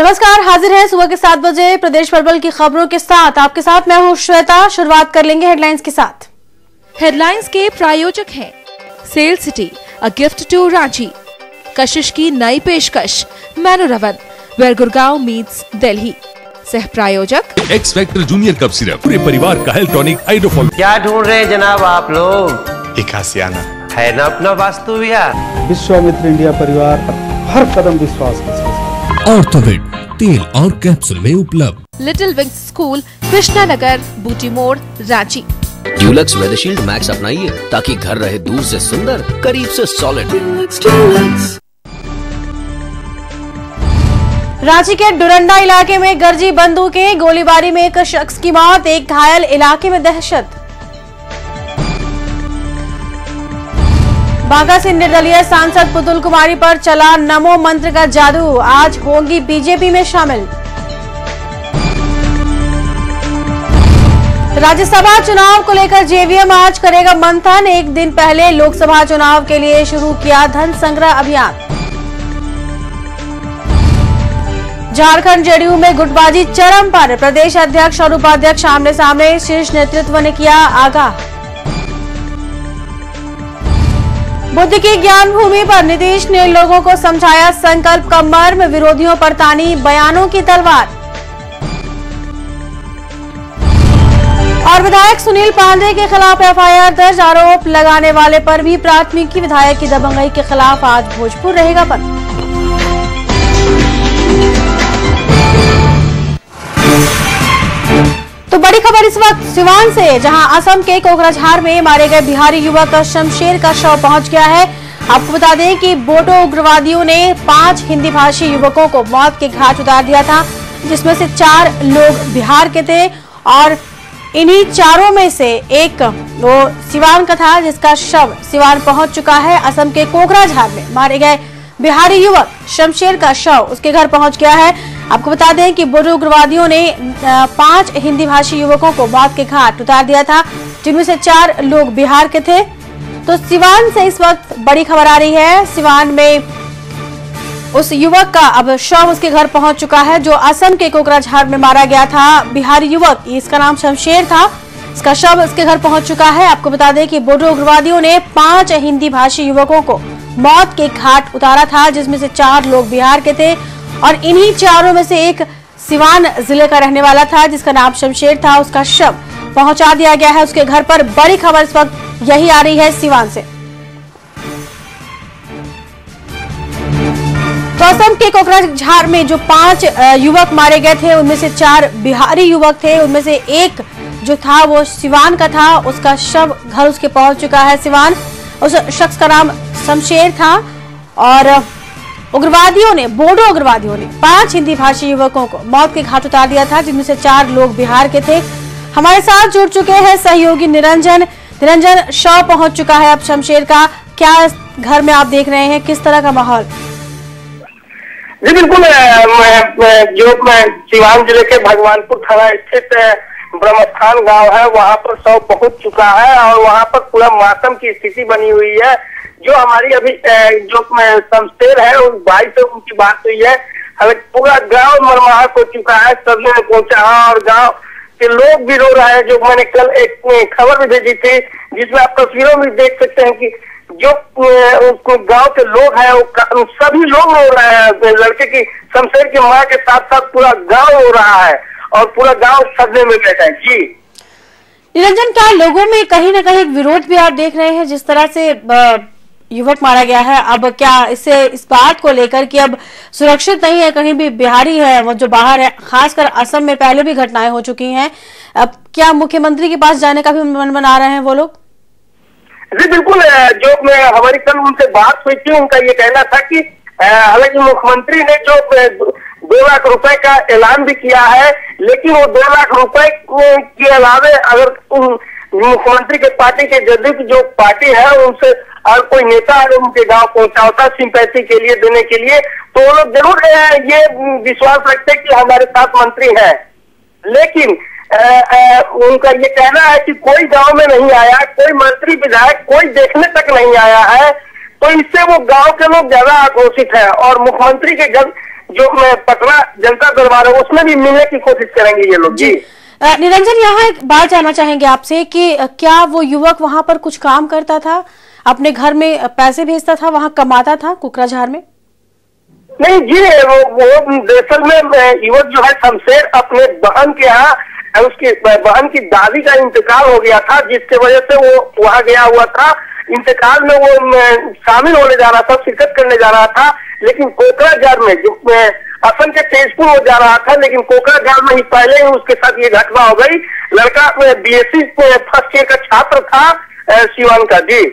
नमस्कार, हाजिर है सुबह के 7 बजे प्रदेश भर की खबरों के साथ। आपके साथ मैं हूं श्वेता। शुरुआत कर लेंगे हेडलाइंस के साथ। हेडलाइंस के प्रायोजक हैं Sale City, a gift to Ranchi. Kashish की नई पेशकश Manor One, where Gurgaon meets Delhi. सह प्रायोजक X factor junior cup syrup, पूरे परिवार का हेल्थ टॉनिक हाइड्रोफॉल। क्या ढूंढ रहे हैं जनाब आप लोग? एक आसियाना है ना अपना वास्तु विहार। विश्वामित्र इंडिया परिवार हर कदम विश्वास के साथ। ऑर्थोवेट तेल और कैप्सूल में उपलब्ध। Little wings school, Krishna Nagar, Booti Mor, Ranchi. Dulux वेदरशील्ड max अपनाइए ताकि घर रहे दूर से सुंदर, करीब से सॉलिड। रांची के डुरंडा इलाके में गरजी बंदूकें, गोलीबारी में एक शख्स की मौत, एक घायल, इलाके में दहशत। बांका से निर्दलीय सांसद पुतुल कुमारी पर चला नमो मंत्र का जादू, आज होंगी बीजेपी में शामिल। राज्यसभा चुनाव को लेकर जेवीएम आज करेगा मंथन, एक दिन पहले लोकसभा चुनाव के लिए शुरू किया धन संग्रह अभियान। झारखंड जेडीयू में गुटबाजी चरम पर, प्रदेश अध्यक्ष और उपाध्यक्ष आमने सामने, शीर्ष नेतृत्व ने किया आगाह। बुद्ध की ज्ञान भूमि पर नीतीश ने लोगों को समझाया संकल्प का मर्म, विरोधियों पर तानी बयानों की तलवार। और विधायक सुनील पांडे के खिलाफ एफआईआर दर्ज, आरोप लगाने वाले पर भी प्राथमिकी। विधायक की दबंगई के खिलाफ आज भोजपुर रहेगा बंद। तो बड़ी खबर इस वक्त सिवान से, जहां असम के कोकराझार में मारे गए बिहारी युवक शमशेर का शव पहुंच गया है। आपको बता दें कि बोडो उग्रवादियों ने 5 हिंदी भाषी युवकों को मौत के घाट उतार दिया था, जिसमें से 4 लोग बिहार के थे और इन्हीं 4 में से एक वो सिवान का था, जिसका शव सिवान पहुंच चुका है। असम के कोकराझार में मारे गए बिहारी युवक शमशेर का शव उसके घर पहुंच गया है। आपको बता दें कि बोडो उग्रवादियों ने 5 हिंदी भाषी युवकों को मौत के घाट उतार दिया था, जिनमें से 4 लोग बिहार के थे। तो सिवान से इस वक्त बड़ी खबर आ रही है। सिवान में उस युवक का अब शव उसके घर पहुंच चुका है, जो असम के कोकराझार में मारा गया था बिहारी युवक। इसका नाम शमशेर था, इसका शव उसके घर पहुंच चुका है। आपको बता दें कि बोडो उग्रवादियों ने 5 हिंदी भाषी युवकों को मौत के घाट उतारा था, जिसमें से 4 लोग बिहार के थे और इन्हीं 4 में से एक सिवान जिले का रहने वाला था, जिसका नाम शमशेर था। उसका शव पहुंचा दिया गया है उसके घर पर। बड़ी खबर इस वक्त यही आ रही है सिवान से। तो असम के कोकराझार में जो 5 युवक मारे गए थे, उनमें से 4 बिहारी युवक थे। उनमें से एक जो था वो सिवान का था, उसका शव घर उसके पहुंच चुका है सिवान। उस शख्स का नाम शमशेर था और उग्रवादियों ने, बोडो उग्रवादियों ने 5 हिंदी भाषी युवकों को मौत के घाट उतार दिया था, जिनमें से 4 लोग बिहार के थे। हमारे साथ जुड़ चुके हैं सहयोगी निरंजन। निरंजन, शव पहुंच चुका है अब शमशेर का, क्या घर में आप देख रहे हैं, किस तरह का माहौल? जी बिल्कुल, जो सिवान जिले के भगवानपुर थाना स्थित ब्रह्मस्थान गांव है, वहां पर शव पहुंच चुका है और वहां पर पूरा मातम की स्थिति बनी हुई है। जो हमारी अभी जो शमशेर है उस भाई से उनकी बात हुई है, हालांकि पूरा गांव मरमाहत हो चुका है, सब लोग पहुंचा है और गांव के लोग भी रो रहे हैं। जो मैंने कल एक खबर भी भेजी थी, जिसमें आप तस्वीरों में देख सकते हैं कि जो गांव के लोग हैं वो सभी लोग रो रहे हैं। लड़के की, शमशेर की मां के साथ साथ पूरा गाँव रो रहा है और पूरा गाँव सदमे में बैठा है। जी निरंजन, क्या लोगों में कहीं ना कहीं विरोध भी आप देख रहे हैं, जिस तरह से युवक मारा गया है? अब क्या इससे इस बात को लेकर कि अब सुरक्षित नहीं है, कहीं भी बिहारी है वो जो बाहर है, खासकर असम में पहले भी घटनाएं हो चुकी हैं, अब क्या मुख्यमंत्री के पास जाने का भी मन बना रहे हैं वो लोग? जी बिल्कुल, जो हमारी कल उनसे बात हुई थी, उनका ये कहना था कि हालांकि मुख्यमंत्री ने जो 2 लाख रुपए का ऐलान भी किया है, लेकिन वो 2 लाख रुपए के अलावे अगर मुख्यमंत्री के पार्टी के जदयू की जो पार्टी है उनसे अगर कोई नेता अगर उनके गांव पहुंचा होता सिंपैथी के लिए देने के लिए, तो वो लोग जरूर ये विश्वास रखते कि हमारे साथ मंत्री है। लेकिन उनका ये कहना है कि कोई गांव में नहीं आया, कोई मंत्री विधायक कोई देखने तक नहीं आया है, तो इससे वो गांव के लोग ज्यादा आक्रोशित है और मुख्यमंत्री के जो पटना जनता दरबार है उसमें भी मिलने की कोशिश करेंगे ये लोग। जी निरंजन, यहाँ एक बात जानना चाहेंगे आपसे कि क्या वो युवक वहां पर कुछ काम करता था, अपने घर में पैसे भेजता था, वहां कमाता था कोकराझार में? नहीं जी, वो दरअसल में युवक जो है शमशेर अपने बहन के यहाँ, उसकी बहन की दादी का इंतकाल हो गया था, जिसके वजह से वो वहां गया हुआ था। इंतकाल में वो शामिल होने जा रहा था, शिरकत करने जा रहा था, लेकिन कोकराझार में जो असम के तेजपुर वो जा रहा था, लेकिन कोकराझार में ही पहले ही उसके साथ ये घटना हो गई। लड़का BSc फर्स्ट ईयर का छात्र था सिवान का। जी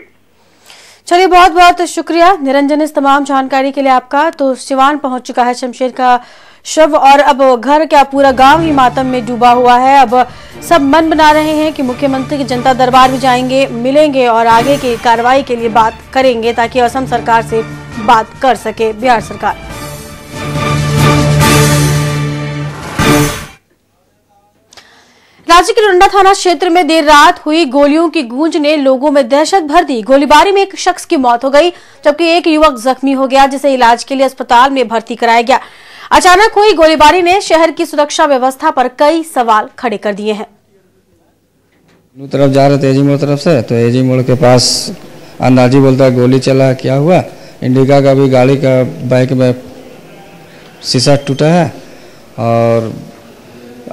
चलिए, बहुत बहुत शुक्रिया निरंजन इस तमाम जानकारी के लिए आपका। तो सिवान पहुंच चुका है शमशेर का शव और अब घर का पूरा गांव ही मातम में डूबा हुआ है। अब सब मन बना रहे हैं कि मुख्यमंत्री के जनता दरबार भी जाएंगे, मिलेंगे और आगे की कार्रवाई के लिए बात करेंगे ताकि असम सरकार से बात कर सके बिहार सरकार। राज्य के डोरंडा थाना क्षेत्र में देर रात हुई गोलियों की गूंज ने लोगों में दहशत भर दी। गोलीबारी में एक शख्स की मौत हो गई जबकि एक युवक जख्मी हो गया, जिसे इलाज के लिए अस्पताल में भर्ती कराया गया। अचानक हुई गोलीबारी ने शहर की सुरक्षा व्यवस्था पर कई सवाल खड़े कर दिए हैं। तरफ जा रहे थे एजी मोड़ तरफ से, तो एजी मोड़ के पास अंदाजी बोलता है गोली चला, क्या हुआ? इंडिका का भी गाड़ी का बाइक में शीशा टूटा है और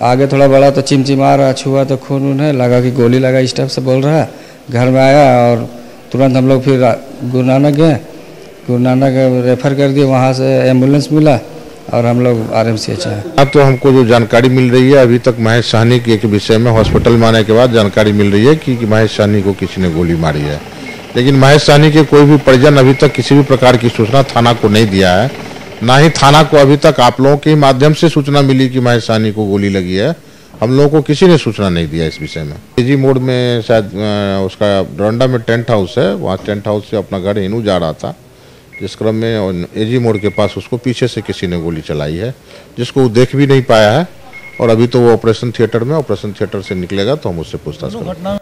आगे थोड़ा बड़ा तो चिमचिमा रहा, छुआ तो खून वून है, लगा कि गोली लगा, इस टाइप से बोल रहा है। घर में आया और तुरंत हम लोग फिर गुरु नानक गए, गुरु नानक रेफर कर दिए, वहाँ से एम्बुलेंस मिला और हम लोग RMCH आए। अब तो हमको जो जानकारी मिल रही है अभी तक महेश साहनी के विषय में हॉस्पिटल में आने के बाद जानकारी मिल रही है कि महेश साहनी को किसी ने गोली मारी है, लेकिन महेश साहनी के कोई भी परिजन अभी तक किसी भी प्रकार की सूचना थाना को नहीं दिया है। ना ही थाना को अभी तक आप लोगों के माध्यम से सूचना मिली कि महेश साहनी को गोली लगी है। हम लोगों को किसी ने सूचना नहीं दिया इस विषय में। एजी मोड़ में शायद उसका डोरंडा में टेंट हाउस है, वहाँ टेंट हाउस से अपना घर हिनू जा रहा था, जिस क्रम में एजी मोड़ के पास उसको पीछे से किसी ने गोली चलाई है, जिसको वो देख भी नहीं पाया है। और अभी तो वो ऑपरेशन थिएटर से निकलेगा तो हम उससे पूछताछ करेंगे।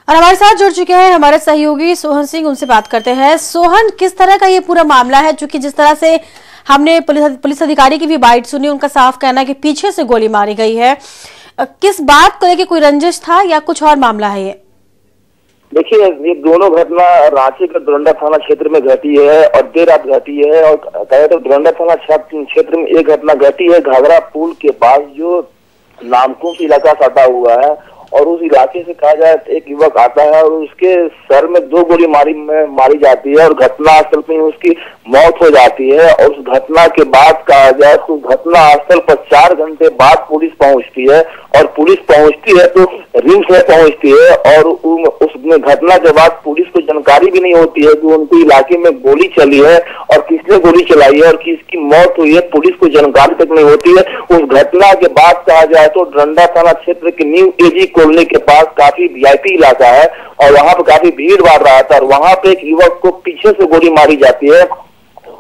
और हमारे साथ जुड़ चुके हैं हमारे सहयोगी सोहन सिंह, उनसे बात करते हैं। सोहन, किस तरह का ये पूरा मामला है? क्योंकि जिस तरह से हमने पुलिस अधिकारी की भी बाइट सुनी, उनका साफ कहना है कि पीछे से गोली मारी गई है। किस बात को लेकर कोई रंजिश था या कुछ और मामला है ये? देखिए, ये दोनों घटना रांची के डोरंडा थाना क्षेत्र में घटी है और देर रात घटी है। और कहे तो डोरंडा थाना क्षेत्र में एक घटना घटी है घाघरा पुल के पास, जो नामकुम इलाका सटा हुआ है। और उस इलाके से कहा जाए एक युवक आता है और उसके सर में 2 गोली मारी जाती है और घटनास्थल पे उसकी मौत हो जाती है। और उस घटना के बाद कहा जाए तो घटनास्थल पर 4 घंटे बाद पुलिस पहुंचती है और पुलिस पहुंचती है तो रिम्स में पहुंचती है। और उस घटना के बाद पुलिस को जानकारी भी नहीं होती है कि उनके इलाके में गोली चली है और किसने गोली चलाई है और किसकी मौत हुई है, पुलिस को जानकारी तक नहीं होती है। उस घटना के बाद कहा जाए तो डोरंडा थाना क्षेत्र के न्यू एजी कॉलोनी के पास काफी VIP इलाका है और वहां पर काफी भीड़ भाड़ रहा था और वहां पे एक युवक को पीछे से गोली मारी जाती है।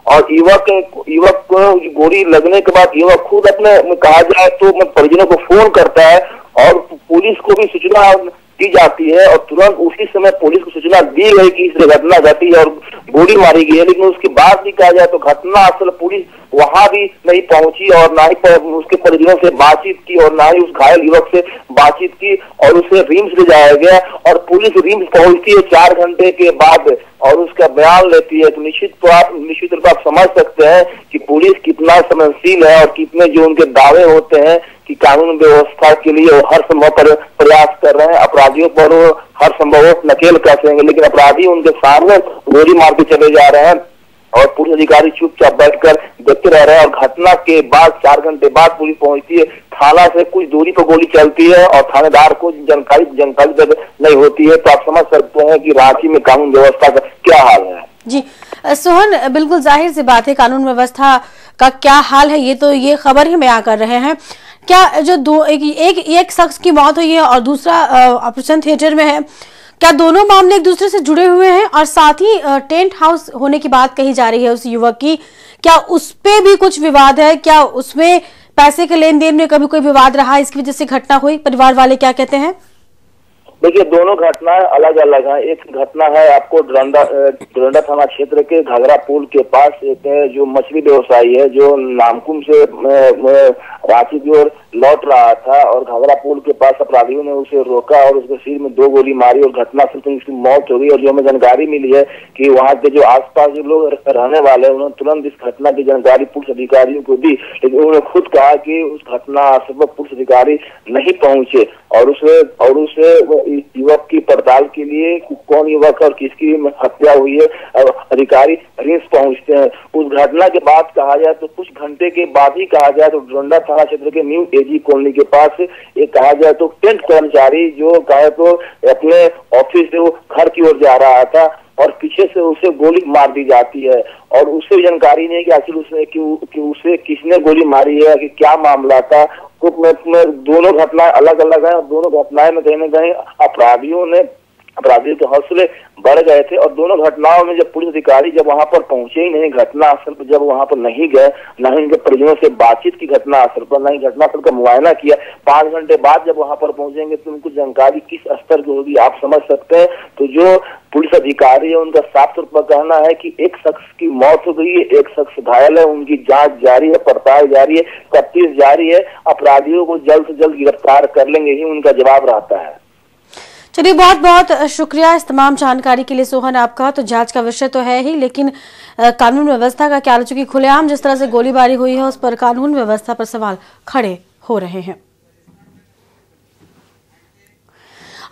और युवक को गोली लगने के बाद युवक खुद अपने कहा जाए तो परिजनों को फोन करता है और पुलिस को भी सूचना दी जाती है और तुरंत उसी समय पुलिस को सूचना दी गई कि इस घटना घटी और गोली मारी गई है। लेकिन उसके बाद भी कहा जाए तो घटना असल पुलिस वहां भी नहीं पहुंची और ना ही उसके परिजनों से बातचीत की और ना ही उस घायल युवक से बातचीत की और उसे रिम्स ले जाया गया। और पुलिस रिम्स पहुंचती है 4 घंटे के बाद और उसका बयान लेती है। तो निश्चित रूप आप समझ सकते हैं कि पुलिस कितना संवेदनशील है और कितने जो उनके दावे होते हैं कि कानून व्यवस्था के लिए वो हर संभव प्रयास कर रहे हैं, अपराधियों पर वो हर संभव नकेल कसेंगे, लेकिन अपराधी उनके सामने गोली मार के चले जा रहे हैं और पुलिस अधिकारी चुपचाप बैठकर देखते रह रहे हैं। और घटना के बाद 4 घंटे बाद पुलिस पहुंचती है, थाना से कुछ दूरी पर गोली चलती है और थानेदार को जानकारी नहीं होती है। तो आप समझ सकते हैं कि रांची में कानून व्यवस्था का क्या हाल है। जी सोहन, बिल्कुल जाहिर सी बात है कानून व्यवस्था का क्या हाल है, ये खबर ही बयां कर रहे हैं। क्या जो एक शख्स की मौत हुई है और दूसरा ऑपरेशन थिएटर में है, क्या दोनों मामले एक दूसरे से जुड़े हुए हैं? और साथ ही टेंट हाउस होने की बात कही जा रही है उस युवक की, क्या उस पे भी कुछ विवाद है? क्या उसमें पैसे के लेन देन में कभी कोई विवाद रहा, इसकी वजह से घटना हुई? परिवार वाले क्या कहते हैं? देखिए दोनों घटनाएं अलग अलग हैं। एक घटना है आपको डोरंडा थाना क्षेत्र के घाघरा पुल के पास एक जो मछली व्यवसायी है जो नामकुम से रांची की ओर लौट रहा था और घाघरा पुल के पास अपराधियों ने उसे रोका और उसके सिर में 2 गोली मारी और घटना से उसकी मौत हो गई। और जो हमें जानकारी मिली है कि वहाँ के जो आसपास जो लोग रहने वाले हैं उन्होंने तुरंत इस घटना की जानकारी पुलिस अधिकारियों को दी, लेकिन उन्होंने खुद कहा कि उस घटना पर पुलिस अधिकारी नहीं पहुंचे और उसे युवक की पड़ताल के लिए कौन युवक और किसकी हत्या हुई है अधिकारी रिंस पहुंचते हैं। उस घटना के बाद कहा जाए तो कुछ घंटे के बाद ही कहा जाए तो डोरंडा थाना क्षेत्र के न्यू एजी कॉलोनी के पास एक कहा जाए तो टेंट कर्मचारी जो कहे तो अपने ऑफिस से वो घर की ओर जा रहा था और पीछे से उसे गोली मार दी जाती है और उसे जानकारी नहीं कि आखिर उसे किसने गोली मारी है कि क्या मामला था। दोनों घटनाएं अलग अलग हैं और दोनों घटनाएं में कहीं न कहीं अपराधियों के हौसले बढ़ गए थे और दोनों घटनाओं में जब पुलिस अधिकारी जब वहां पर पहुंचे ही नहीं घटना स्थल पर, जब वहां पर नहीं गए, न ही उनके परिजनों से बातचीत की घटना स्थल पर, न ही घटना स्थल का मुआयना किया, 5 घंटे बाद जब वहां पर पहुंचेंगे तो उनको जानकारी किस स्तर की होगी आप समझ सकते हैं। तो जो पुलिस अधिकारी है उनका साफ तौर पर कहना है कि एक शख्स की मौत हो गई है, एक शख्स घायल है, उनकी जांच जारी है, पड़ताल जारी है, तफ्तीश जारी है, अपराधियों को जल्द से जल्द गिरफ्तार कर लेंगे ही उनका जवाब रहता है। चलिए बहुत बहुत शुक्रिया इस तमाम जानकारी के लिए सोहन आपका। तो जांच का विषय तो है ही, लेकिन कानून व्यवस्था का क्या, चूंकि खुलेआम जिस तरह से गोलीबारी हुई है उस पर कानून व्यवस्था पर सवाल खड़े हो रहे हैं।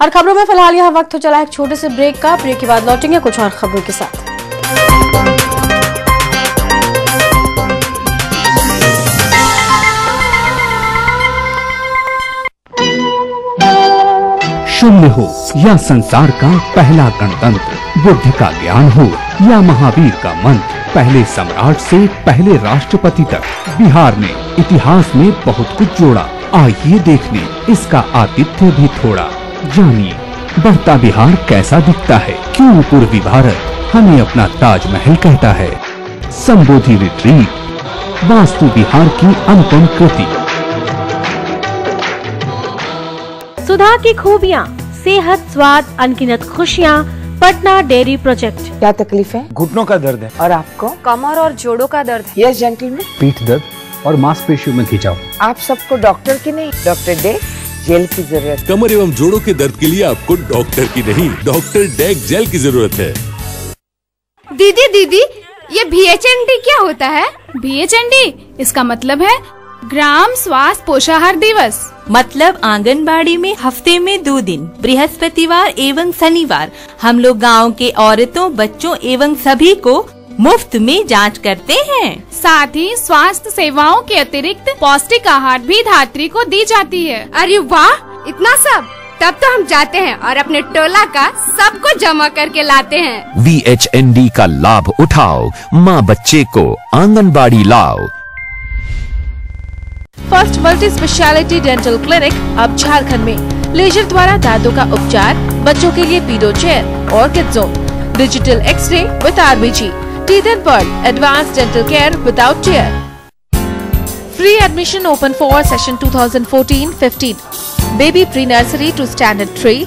और खबरों में फिलहाल यह वक्त हो चला एक छोटे से ब्रेक का। ब्रेक के बाद लौटेंगे कुछ और खबरों के साथ। शून्य हो या संसार का पहला गणतंत्र, बुद्ध का ज्ञान हो या महावीर का मंत्र, पहले सम्राट से पहले राष्ट्रपति तक बिहार ने इतिहास में बहुत कुछ जोड़ा। आइए देख लें इसका आतिथ्य भी थोड़ा। जानिए बढ़ता बिहार कैसा दिखता है, क्यों पूर्वी भारत हमें अपना ताजमहल कहता है। संबोधि रिट्रीट, वास्तु बिहार की अनुपम कृति। सुधा की खूबियाँ, सेहत, स्वाद, अनगिनत खुशियाँ। Patna dairy project. क्या तकलीफ है? घुटनों का दर्द है। और आपको? कमर और जोड़ों का दर्द है। Yes gentleman. पीठ दर्द और मांसपेशियों में खिंचाव। आप सबको डॉक्टर की नहीं, डॉक्टर डे जेल की जरूरत। कमर एवं जोड़ों के दर्द के लिए आपको डॉक्टर की नहीं, डॉक्टर डेक जेल की जरूरत है। दीदी ये VHND क्या होता है? VHND इसका मतलब है ग्राम स्वास्थ्य पोषाहार दिवस। मतलब आंगनबाड़ी में हफ्ते में 2 दिन, बृहस्पतिवार एवं शनिवार, हम लोग गांव के औरतों, बच्चों एवं सभी को मुफ्त में जांच करते हैं। साथ ही स्वास्थ्य सेवाओं के अतिरिक्त पौष्टिक आहार भी धात्री को दी जाती है। अरे वाह, इतना सब! तब तो हम जाते हैं और अपने टोला का सबको जमा करके लाते हैं। VHND का लाभ उठाओ, माँ बच्चे को आंगनबाड़ी लाओ। First multi speciality dental clinic अब झारखंड में। लेजर द्वारा दांतों का उपचार, बच्चों के लिए पीडो चेयर और kid zone, digital X-ray with RBG, teeth and pearl, advance dental care without tear. Free admission open for session 2014-15, baby pre nursery to standard 3।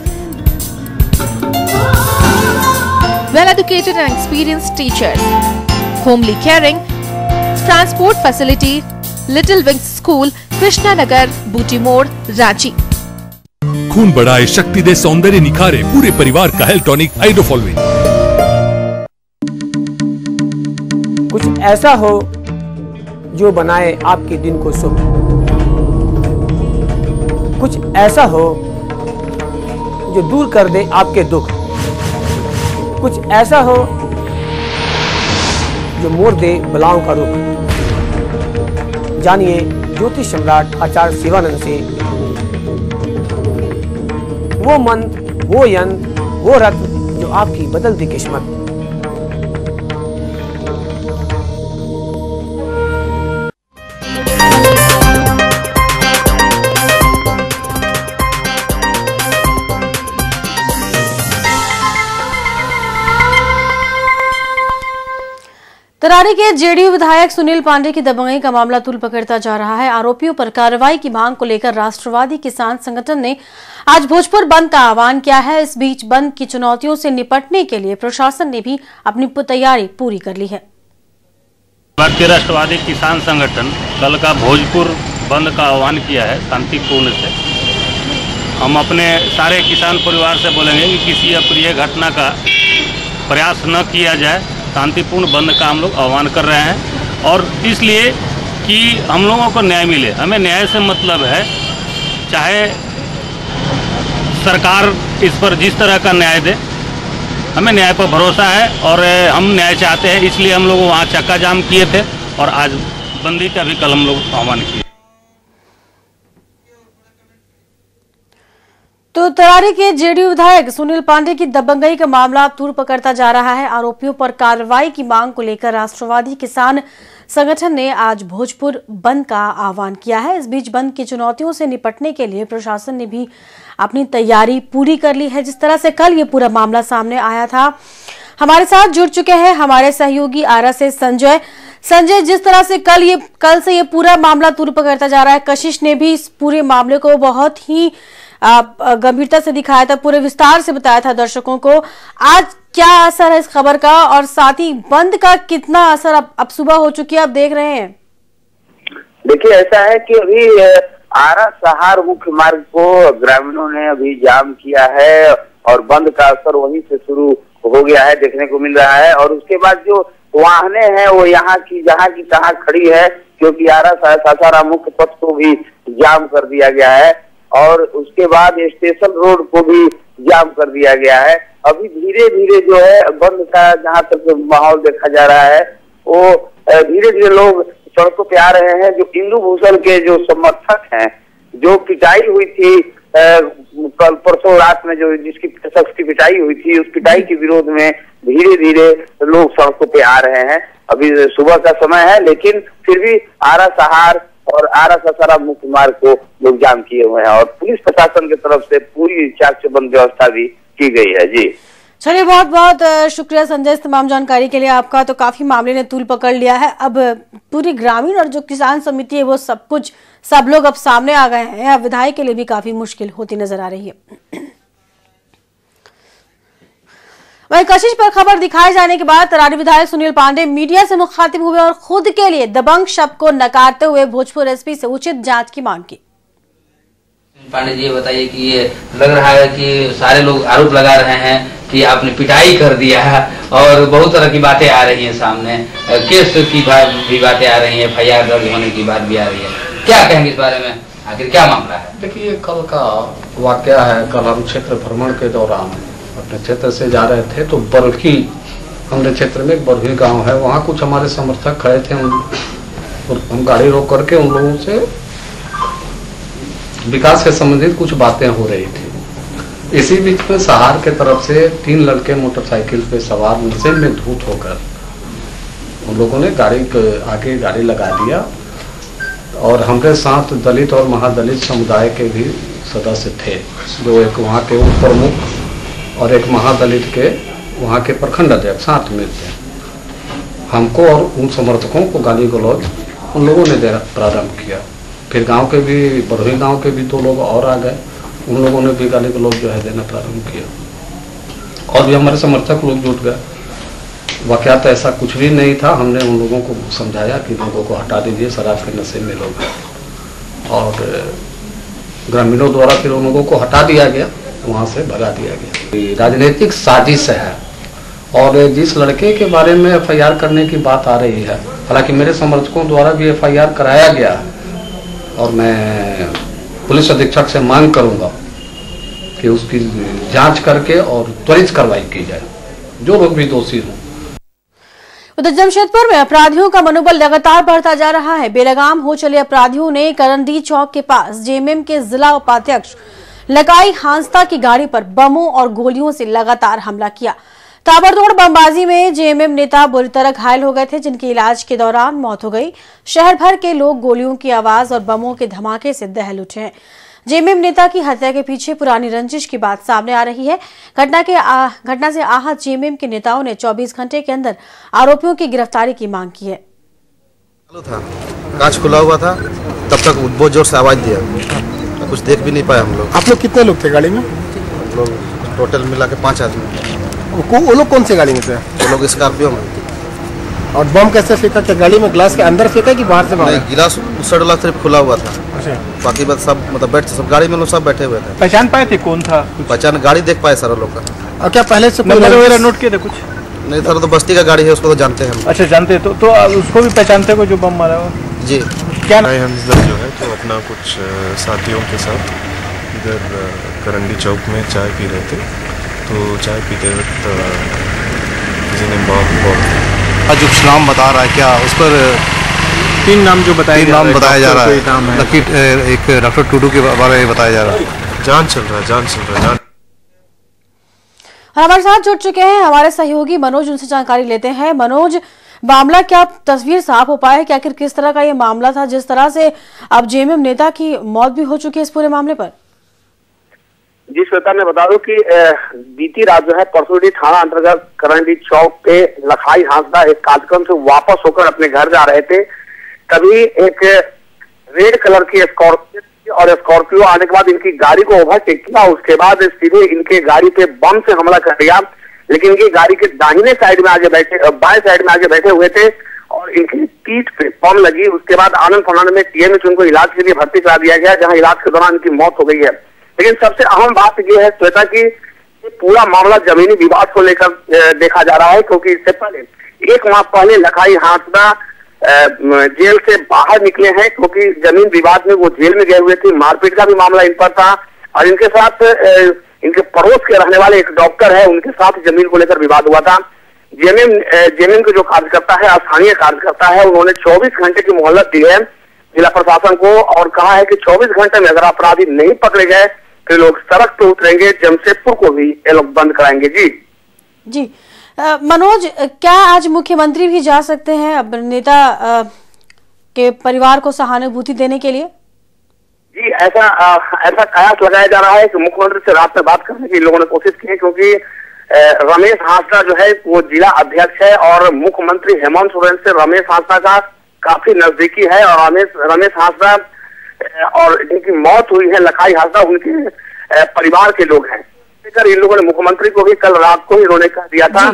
Well educated and experienced teachers, homely caring, transport facility, little wings school, Krishna Nagar, Booti Mor, Ranchi. खून बढ़ाए, शक्ति दे, सौंदर्य निखारे, पूरे परिवार का health tonic हाइड्रोफॉलविन। कुछ ऐसा हो जो बनाए आपके दिन को शुभ, कुछ ऐसा हो जो दूर कर दे आपके दुख, कुछ ऐसा हो जो मोड़ दे बलाओं का रुख। जानिए ज्योतिष सम्राट आचार्य शिवानंद से वो मंत्र, वो यंत्र, वो रत्न जो आपकी बदलती किस्मत। तरारी के जेडीयू विधायक सुनील पांडे की दबंगई का मामला तूल पकड़ता जा रहा है। आरोपियों पर कार्रवाई की मांग को लेकर राष्ट्रवादी किसान संगठन ने आज भोजपुर बंद का आह्वान किया है। इस बीच बंद की चुनौतियों से निपटने के लिए प्रशासन ने भी अपनी तैयारी पूरी कर ली है। भारतीय राष्ट्रवादी किसान संगठन कल का भोजपुर बंद का आह्वान किया है शांतिपूर्ण से। हम अपने सारे किसान परिवार से बोलेंगे कि किसी अप्रिय घटना का प्रयास न किया जाए। शांतिपूर्ण बंद का हम लोग आह्वान कर रहे हैं और इसलिए कि हम लोगों को न्याय मिले। हमें न्याय से मतलब है, चाहे सरकार इस पर जिस तरह का न्याय दे, हमें न्याय पर भरोसा है और हम न्याय चाहते हैं। इसलिए हम लोग वहाँ चक्का जाम किए थे और आज बंदी का भी कल हम लोग आह्वान किए। तो तरारी के जेडीयू विधायक सुनील पांडे की दबंगई का मामला तूल पकड़ता जा रहा है। आरोपियों पर कार्रवाई की मांग को लेकर राष्ट्रवादी किसान संगठन ने आज भोजपुर बंद का आह्वान किया है। इस बीच बंद की चुनौतियों से निपटने के लिए प्रशासन ने भी अपनी तैयारी पूरी कर ली है। जिस तरह से कल ये पूरा मामला सामने आया था, हमारे साथ जुड़ चुके हैं हमारे सहयोगी आरा से संजय। जिस तरह से कल से ये पूरा मामला तूल पकड़ता जा रहा है, कशिश ने भी इस पूरे मामले को बहुत ही गंभीरता से दिखाया था, पूरे विस्तार से बताया था दर्शकों को। आज क्या असर है इस खबर का और साथ ही बंद का कितना असर अब सुबह हो चुकी है, आप देख रहे हैं? देखिए, ऐसा है कि अभी आरा सहार मुख्य मार्ग को ग्रामीणों ने अभी जाम किया है और बंद का असर वहीं से शुरू हो गया है, देखने को मिल रहा है। और उसके बाद जो वाहने हैं वो यहाँ की जहाँ की तहाँ खड़ी है, क्योंकि आरा सासाराम मुख्य पथ को भी जाम कर दिया गया है और उसके बाद स्टेशन रोड को भी जाम कर दिया गया है। अभी धीरे धीरे जो है बंद का जहाँ तक माहौल देखा जा रहा है, वो धीरे धीरे लोग सड़कों पे आ रहे हैं। जो इंदु भूषण के जो समर्थक हैं, जो पिटाई हुई थी कल परसों रात में, जो जिसकी शख्स की पिटाई हुई थी, उस पिटाई के विरोध में धीरे धीरे लोग सड़कों पे आ रहे हैं। अभी सुबह का समय है, लेकिन फिर भी आरा सहार और आरा सासाराम मुख्य मार्ग को लोग जाम किए हुए हैं और पुलिस प्रशासन की तरफ से पूरी चाक चौबंद व्यवस्था भी की गई है। जी चलिए, बहुत बहुत शुक्रिया संजय इस तमाम जानकारी के लिए आपका। तो काफी मामले ने तूल पकड़ लिया है। अब पूरी ग्रामीण और जो किसान समिति है वो सब लोग अब सामने आ गए हैं। अब विधायक के लिए भी काफी मुश्किल होती नजर आ रही है। वहीं कशिश पर खबर दिखाए जाने के बाद तरारी विधायक सुनील पांडे मीडिया से मुखातिब हुए और खुद के लिए दबंग शब्द को नकारते हुए भोजपुर एसपी से उचित जांच की मांग की। पांडे जी, ये बताइए कि ये लग रहा है कि सारे लोग आरोप लगा रहे हैं कि आपने पिटाई कर दिया है और बहुत तरह की बातें आ रही हैं सामने, केस की भी बातें आ रही हैं, FIR दर्ज होने की बात भी आ रही है। क्या कहेंगे इस बारे में, आखिर क्या मामला है? देखिए, कल का वाकया है। कल हम क्षेत्र भ्रमण के दौरान अपने क्षेत्र से जा रहे थे तो बरही, हमारे क्षेत्र में एक बरही गांव है, वहाँ कुछ हमारे समर्थक खड़े थे। हम गाड़ी रोक करके उन लोगों से विकास से संबंधित कुछ बातें हो रही थी। इसी बीच में सहार के तरफ से 3 लड़के मोटरसाइकिल पे सवार नशे में धूत होकर उन लोगों ने गाड़ी के आगे गाड़ी लगा दिया और हमारे साथ दलित और महादलित समुदाय के भी सदस्य थे, जो एक वहाँ के उप प्रमुख और एक महादलित के वहाँ के प्रखंड अध्यक्ष साथ में थे। हमको और उन समर्थकों को गाली गलौज उन लोगों ने देना प्रारंभ किया। फिर गांव के भी, बरही गांव के भी 2 लोग और आ गए, उन लोगों ने भी गाली गलौज जो है देना प्रारंभ किया और भी हमारे समर्थक लोग जुट गए। वाकयात ऐसा कुछ भी नहीं था। हमने उन लोगों को समझाया कि लोगों को हटा दीजिए, शराब के नशे में लोग हैं, और ग्रामीणों द्वारा फिर उन लोगों को हटा दिया गया, वहाँ से भगा दिया गया। राजनीतिक साजिश है और जिस लड़के के बारे में FIR करने की बात आ रही है, हालांकि मेरे समर्थकों द्वारा भी FIR कराया गया और मैं पुलिस अधीक्षक से मांग करूंगा कि उसकी जांच करके और त्वरित कार्रवाई की जाए, जो लोग भी दोषी हों। उधर जमशेदपुर में अपराधियों का मनोबल लगातार बढ़ता जा रहा है। बेलगाम हो चले अपराधियों ने करंदी चौक के पास JMM के जिला उपाध्यक्ष लगाई हांसदा की गाड़ी पर बमों और गोलियों से लगातार हमला किया। ताबड़तोड़ बमबाजी में JMM नेता बुरी तरह घायल हो गए थे, जिनकी इलाज के दौरान मौत हो गई। शहर भर के लोग गोलियों की आवाज और बमों के धमाके से दहल उठे हैं। जेएमएम नेता की हत्या के पीछे पुरानी रंजिश की बात सामने आ रही है। घटना से आहत जेएमएम के नेताओं ने 24 घंटे के अंदर आरोपियों की गिरफ्तारी की मांग की है। कांच खुला हुआ था, तब तक बहुत जोर से आवाज दिया, कुछ देख भी नहीं पाए हम लोग। आप लोग कितने लोग थे गाड़ी में? हम लोग टोटल मिला के 5 आदमी। वो लोग कौन सी गाड़ी में थे? वो लोग स्कॉर्पियो में। और बम कैसे फेंका? क्या गाड़ी में ग्लास के अंदर फेंका कि बाहर से मारा? गिलास उस साइड वाला सिर्फ खुला हुआ था, बाकी बात सब मतलब बैठ सब गाड़ी में लोग सब बैठे हुए थे। पहचान पाए थे कौन था? पहचान गाड़ी देख पाए सारा लोग का। और क्या पहले से नंबर वगैरह नोट किए थे कुछ? नहीं सर, तो बस्ती का गाड़ी है, उसको तो जानते हैं हम। अच्छा जानते तो उसको भी पहचानते हो जो बम मारा हो? जी। क्या हमजा जो है तो अपना कुछ साथियों के साथ इधर करंडी चौक में चाय पी रहे थे, तो चाय पीते वक्त किसी ने बम जो नाम बता रहा है क्या उस पर 3 नाम जो बताया जा रहा है, एक डॉक्टर टूडू के बारे में बताया जा रहा है। जांच चल रहा है। हमारे साथ जुड़ चुके हैं हमारे सहयोगी मनोज, उनसे जानकारी लेते हैं। मनोज, मामला क्या तस्वीर साफ हो पाए कि आखिर किस तरह का ये मामला था, जिस तरह से अब जेएमएम नेता की मौत भी हो चुकी है इस पूरे मामले पर? जी श्वेता, मैं बता दूं कि बीती रात जो है परसोडी थाना अंतर्गत करंडी चौक पे लखाई हांसदा एक कार्यक्रम से वापस होकर अपने घर जा रहे थे, तभी एक रेड कलर की स्कॉर्पियो और स्कॉर्पियो आने के बाद इनकी गाड़ी को ओवरटेक किया। उसके बाद सीधे इनके गाड़ी पे बम से हमला कर दिया, लेकिन इनकी गाड़ी के दाहिने साइड में आगे बैठे, बाएं साइड में आगे बैठे हुए थे और इनकी पीठ पे बम लगी। उसके बाद आनंद फानंद में टीएमएच उनको इलाज के लिए भर्ती करा दिया गया, जहां इलाज के दौरान इनकी मौत हो गई है। लेकिन सबसे अहम बात यह है श्वेता की पूरा मामला जमीनी विवाद को लेकर देखा जा रहा है, क्योंकि इससे पहले 1 माह पहले लखाई हांसदा जेल से बाहर निकले हैं, क्योंकि जमीन विवाद में वो जेल में गए हुए थे। मारपीट का भी मामला इन पर था और इनके साथ इनके पड़ोस के रहने वाले एक डॉक्टर है, उनके साथ जमीन को लेकर विवाद हुआ था। जेएमएम के जो कार्यकर्ता है, स्थानीय कार्यकर्ता है, उन्होंने 24 घंटे की मोहलत दी है जिला प्रशासन को और कहा है कि 24 घंटे में अगर अपराधी नहीं पकड़े गए तो लोग सड़क पर उतरेंगे, जमशेदपुर को भी ये लोग बंद कराएंगे। जी मनोज, क्या आज मुख्यमंत्री भी जा सकते हैं अब नेता के परिवार को सहानुभूति देने के लिए? जी ऐसा कयास लगाया जा रहा है कि मुख्यमंत्री से रात में बात करने की लोगों ने कोशिश की है, क्योंकि रमेश हांसदा जो है वो जिला अध्यक्ष है और मुख्यमंत्री हेमंत सोरेन से रमेश हांसदा का काफी नजदीकी है और रमेश हांसदा और जिनकी मौत हुई है लखाई हांसदा, उनके परिवार के लोग हैं। इन लोगों ने मुख्यमंत्री को भी कल रात को इन्होंने कह दिया था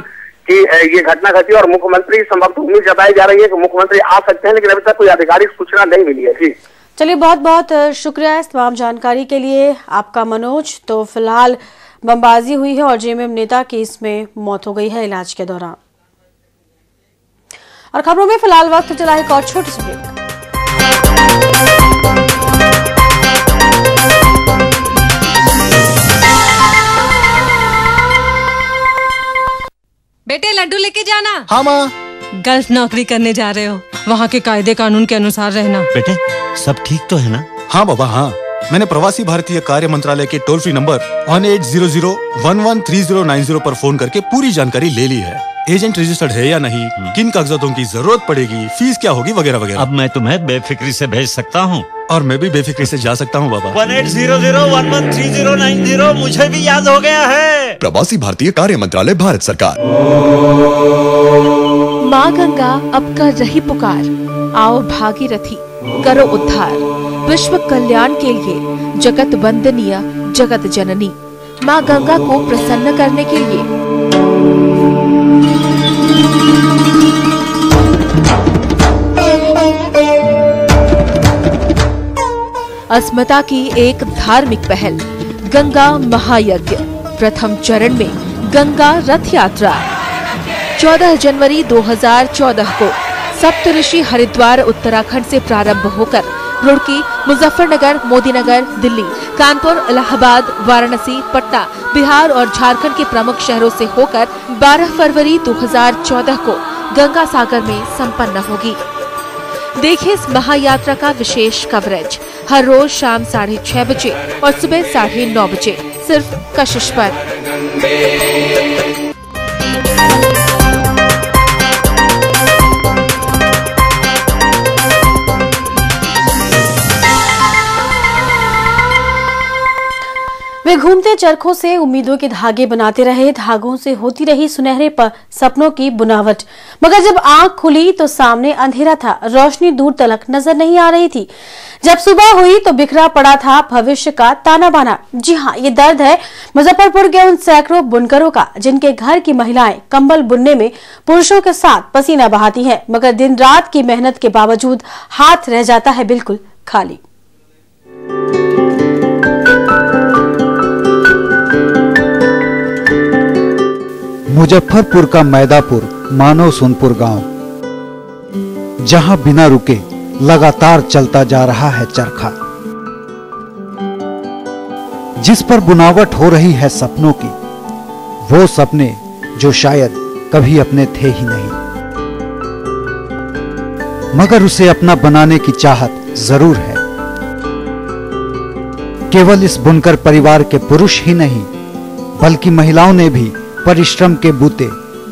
कि ये घटना घटी और मुख्यमंत्री संभवतः उम्मीद जताई जा रही है कि मुख्यमंत्री आ सकते हैं, लेकिन अभी तक कोई आधिकारिक सूचना नहीं मिली है। जी चलिए, बहुत बहुत शुक्रिया इस तमाम जानकारी के लिए आपका मनोज। तो फिलहाल बमबाजी हुई है और जेएमएम नेता की इसमें मौत हो गई है इलाज के दौरान। और खबरों में फिलहाल वक्त चला एक और छोटी सी ब्रेक। बेटे लड्डू लेके जाना। हाँ माँ। गल्फ नौकरी करने जा रहे हो, वहाँ के कायदे कानून के अनुसार रहना। बेटे सब ठीक तो है ना? हाँ बाबा हाँ, मैंने प्रवासी भारतीय कार्य मंत्रालय के टोल फ्री नंबर 1800113090 पर फोन करके पूरी जानकारी ले ली है। एजेंट रजिस्टर्ड है या नहीं, किन कागजातों की जरूरत पड़ेगी, फीस क्या होगी वगैरह वगैरह। अब मैं तुम्हें बेफिक्री से भेज सकता हूँ और मैं भी बेफिक्री से जा सकता हूँ बाबा। 1800113090 मुझे भी याद हो गया है। प्रवासी भारतीय कार्य मंत्रालय, भारत सरकार। माँ गंगा अब कर रही पुकार, आओ भागीरथी करो उद्धार। विश्व कल्याण के लिए जगत वंदनीय जगत जननी माँ गंगा को प्रसन्न करने के लिए अस्मिता की एक धार्मिक पहल गंगा महायज्ञ। प्रथम चरण में गंगा रथ यात्रा 14 जनवरी 2014 को सप्तऋषि हरिद्वार उत्तराखंड से प्रारंभ होकर रुड़की, मुजफ्फरनगर, मोदीनगर, दिल्ली, कानपुर, इलाहाबाद, वाराणसी, पटना, बिहार और झारखंड के प्रमुख शहरों से होकर 12 फरवरी 2014 को गंगा सागर में संपन्न होगी। देखिए इस महायात्रा का विशेष कवरेज हर रोज शाम 6:30 बजे और सुबह 9:30 बजे सिर्फ कशिश पर। चरखों से उम्मीदों के धागे बनाते रहे, धागों से होती रही सुनहरे सपनों की बुनावट। मगर जब आंख खुली तो सामने अंधेरा था, रोशनी दूर तलक नजर नहीं आ रही थी। जब सुबह हुई तो बिखरा पड़ा था भविष्य का ताना बाना। जी हाँ, ये दर्द है मुजफ्फरपुर के उन सैकड़ों बुनकरों का जिनके घर की महिलाएं कंबल बुनने में पुरुषों के साथ पसीना बहाती हैं, मगर दिन रात की मेहनत के बावजूद हाथ रह जाता है बिल्कुल खाली। मुजफ्फरपुर का मैदापुर मानव सोनपुर गांव, जहां बिना रुके लगातार चलता जा रहा है चरखा, जिस पर बुनावट हो रही है सपनों की, वो सपने जो शायद कभी अपने थे ही नहीं, मगर उसे अपना बनाने की चाहत जरूर है। केवल इस बुनकर परिवार के पुरुष ही नहीं बल्कि महिलाओं ने भी परिश्रम के बूते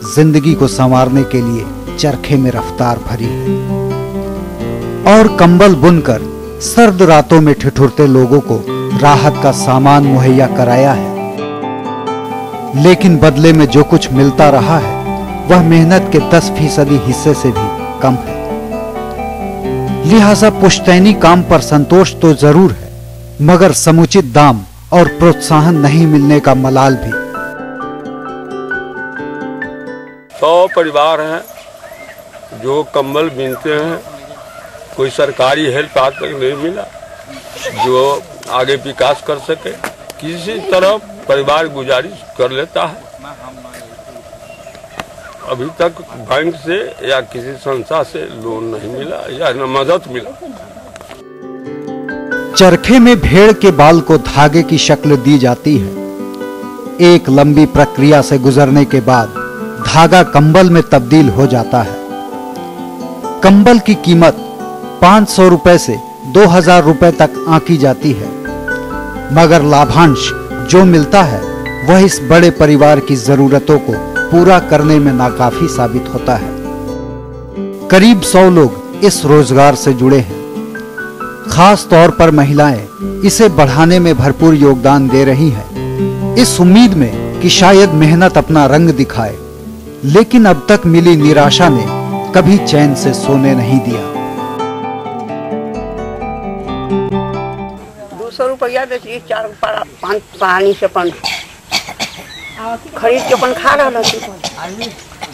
जिंदगी को संवारने के लिए चरखे में रफ्तार भरी और कंबल बुनकर सर्द रातों में ठिठुरते लोगों को राहत का सामान मुहैया कराया है। लेकिन बदले में जो कुछ मिलता रहा है वह मेहनत के 10% हिस्से से भी कम है। लिहाजा पुश्तैनी काम पर संतोष तो जरूर है, मगर समुचित दाम और प्रोत्साहन नहीं मिलने का मलाल भी। 100 परिवार हैं जो कंबल बीनते हैं, कोई सरकारी हेल्प आज तक नहीं मिला जो आगे विकास कर सके। किसी तरह परिवार गुजारिश कर लेता है, अभी तक बैंक से या किसी संस्था से लोन नहीं मिला या न मदद मिला। चरखे में भेड़ के बाल को धागे की शक्ल दी जाती है। एक लंबी प्रक्रिया से गुजरने के बाद धागा कंबल में तब्दील हो जाता है। कंबल की कीमत 500 रुपए से 2000 रुपए तक आंकी जाती है, मगर लाभांश जो मिलता है वह इस बड़े परिवार की जरूरतों को पूरा करने में नाकाफी साबित होता है। करीब 100 लोग इस रोजगार से जुड़े हैं। खास तौर पर महिलाएं इसे बढ़ाने में भरपूर योगदान दे रही हैं, इस उम्मीद में कि शायद मेहनत अपना रंग दिखाए। लेकिन अब तक मिली निराशा ने कभी चैन से सोने नहीं दिया। 200 रुपया बेचिए, 4-5 पानी से खरीद के अपन खा रहा है।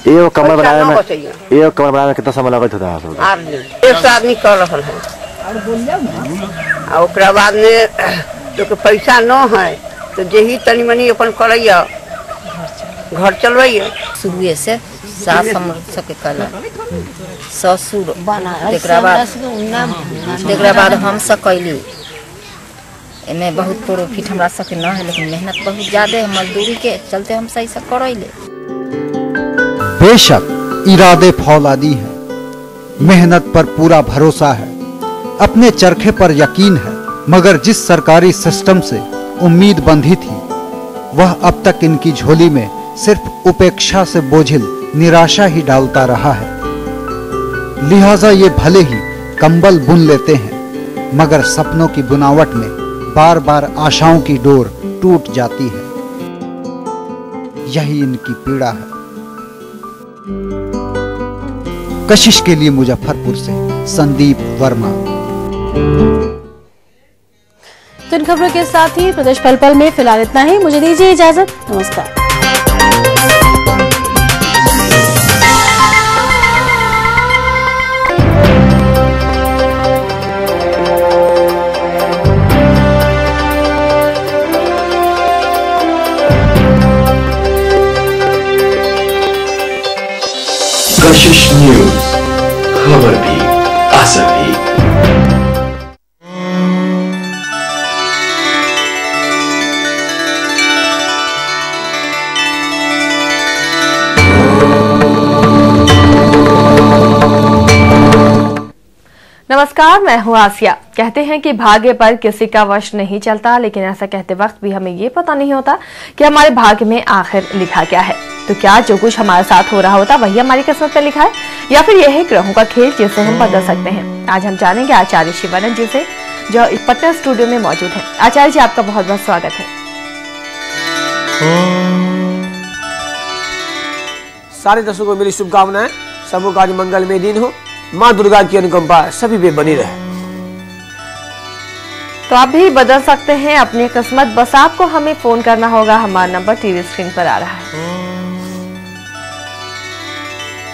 ये कमर बनाने में कितना समय लगता होता है? 1 आदमी कर रहा है और बाद में तो पैसा न है तो यही तनी मनी अपन करैया घर चलवैया। शुरू से सास हम सबके कला ससुर तेकरा बाद हम सब कैली। इनमें बहुत प्रॉफिट हमरा सबके न है, लेकिन मेहनत बहुत ज्यादा है, मजदूरी के चलते हम सही से करैले। बेशक इरादे फौलादी हैं, मेहनत पर पूरा भरोसा है, अपने चरखे पर यकीन है, मगर जिस सरकारी सिस्टम से उम्मीद बंधी थी वह अब तक इनकी झोली में सिर्फ उपेक्षा से बोझिल निराशा ही डालता रहा है। लिहाजा ये भले ही कंबल बुन लेते हैं, मगर सपनों की बुनावट में बार बार आशाओं की डोर टूट जाती है। यही इनकी पीड़ा है। कशिश के लिए मुजफ्फरपुर से संदीप वर्मा। तो इन खबरों के साथ ही प्रदेश पल पल में फिलहाल इतना ही। मुझे दीजिए इजाजत। नमस्कार। कशिश न्यूज, खबर भी असर भी। नमस्कार, मैं हूं आसिया। कहते हैं कि भाग्य पर किसी का वश नहीं चलता, लेकिन ऐसा कहते वक्त भी हमें ये पता नहीं होता कि हमारे भाग्य में आखिर लिखा क्या है। तो क्या जो कुछ हमारे साथ हो रहा होता वही हमारी किस्मत में लिखा है, या फिर यह है ग्रहों का खेल जिसे हम बदल सकते हैं? आज हम जानेंगे आचार्य शिवानंद जी से, जो पटना स्टूडियो में मौजूद है। आचार्य जी, आपका बहुत बहुत स्वागत है। सारे दर्शकों को मेरी शुभकामनाएं। सबों का आज मंगलमय दिन हो। माँ दुर्गा की अनुकंपा सभी पे बनी रहे। तो आप भी बदल सकते हैं अपनी किस्मत, बस आपको हमें फोन करना होगा। हमारा नंबर टीवी स्क्रीन पर आ रहा है।